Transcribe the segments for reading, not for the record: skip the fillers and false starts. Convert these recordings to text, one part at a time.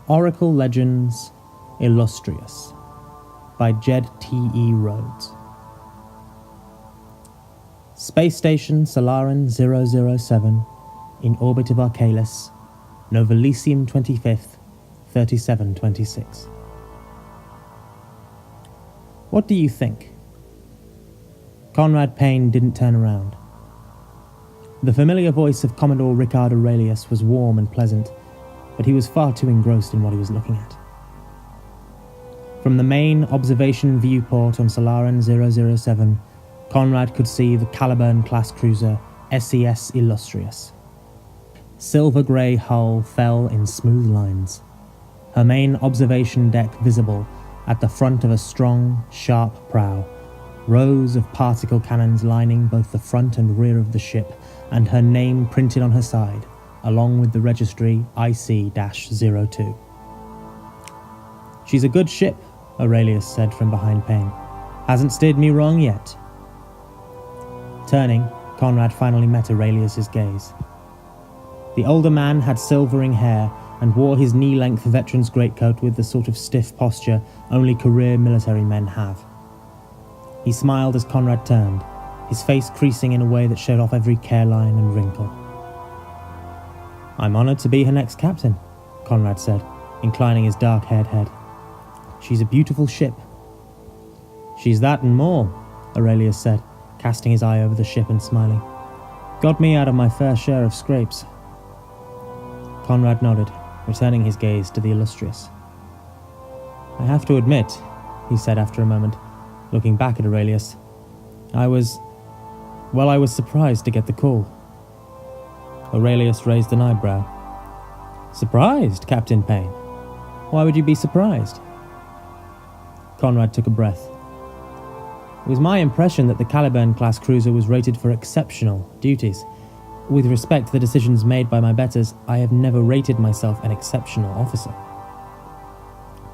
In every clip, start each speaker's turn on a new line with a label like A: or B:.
A: Oracle Legends Illustrious by Jed T.E. Rhodes. Space Station Solaran 007 in orbit of Arcalis, Novalesium 25th, 3726. What do you think? Conrad Payne didn't turn around. The familiar voice of Commodore Rickard Aurelius was warm and pleasant, but he was far too engrossed in what he was looking at. From the main observation viewport on Solaran 007, Conrad could see the Caliburn-class cruiser SES Illustrious. Silver-grey hull fell in smooth lines, her main observation deck visible at the front of a strong, sharp prow, rows of particle cannons lining both the front and rear of the ship, and her name printed on her side, along with the registry IC-02. "She's a good ship," Aurelius said from behind Payne. "Hasn't steered me wrong yet." Turning, Conrad finally met Aurelius's gaze. The older man had silvering hair and wore his knee-length veteran's greatcoat with the sort of stiff posture only career military men have. He smiled as Conrad turned, his face creasing in a way that showed off every careline and wrinkle. "I'm honoured to be her next captain," Conrad said, inclining his dark-haired head. "She's a beautiful ship." "She's that and more," Aurelius said, casting his eye over the ship and smiling. "Got me out of my fair share of scrapes." Conrad nodded, returning his gaze to the Illustrious. "I have to admit," he said after a moment, looking back at Aurelius, I was surprised to get the call." Aurelius raised an eyebrow. "Surprised, Captain Payne? Why would you be surprised?" Conrad took a breath. "It was my impression that the Caliburn-class cruiser was rated for exceptional duties. With respect to the decisions made by my betters, I have never rated myself an exceptional officer."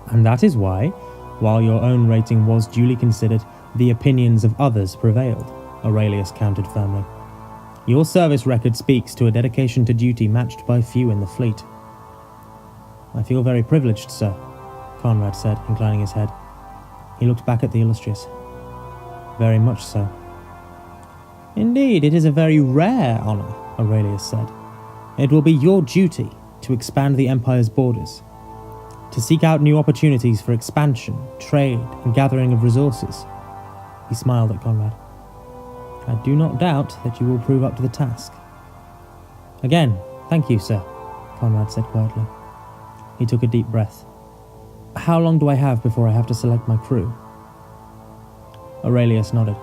A: "And that is why, while your own rating was duly considered, the opinions of others prevailed," Aurelius countered firmly. "Your service record speaks to a dedication to duty matched by few in the fleet." "I feel very privileged, sir," Conrad said, inclining his head. He looked back at the Illustrious. "Very much so." "Indeed, it is a very rare honour," Aurelius said. "It will be your duty to expand the Empire's borders, to seek out new opportunities for expansion, trade, and gathering of resources." He smiled at Conrad. "I do not doubt that you will prove up to the task." "Again, thank you, sir," Conrad said quietly. He took a deep breath. "How long do I have before I have to select my crew?" Aurelius nodded.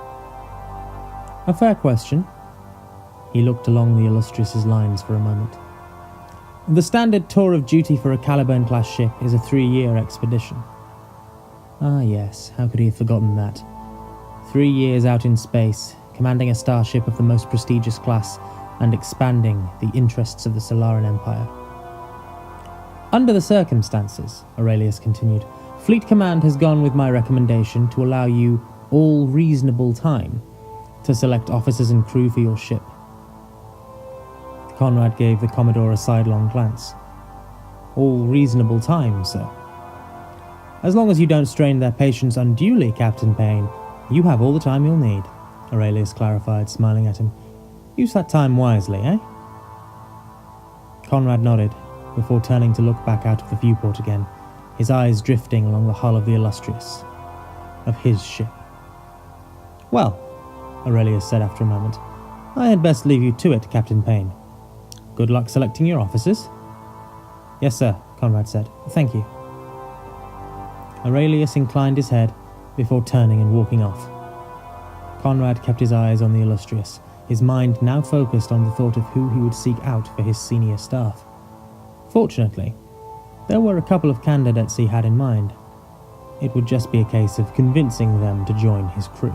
A: "A fair question." He looked along the Illustrious's lines for a moment. "The standard tour of duty for a Caliburn-class ship is a 3-year expedition." Ah yes, how could he have forgotten that? 3 years out in space, commanding a starship of the most prestigious class, and expanding the interests of the Solaran Empire. "Under the circumstances," Aurelius continued, "Fleet Command has gone with my recommendation to allow you all reasonable time to select officers and crew for your ship." Conrad gave the Commodore a sidelong glance. "All reasonable time, sir?" "As long as you don't strain their patience unduly, Captain Payne, you have all the time you'll need," Aurelius clarified, smiling at him. "Use that time wisely, eh?" Conrad nodded, before turning to look back out of the viewport again, his eyes drifting along the hull of the Illustrious, of his ship. "Well," Aurelius said after a moment, "I had best leave you to it, Captain Payne. Good luck selecting your officers." "Yes, sir," Conrad said. "Thank you." Aurelius inclined his head before turning and walking off. Conrad kept his eyes on the Illustrious, his mind now focused on the thought of who he would seek out for his senior staff. Fortunately, there were a couple of candidates he had in mind. It would just be a case of convincing them to join his crew.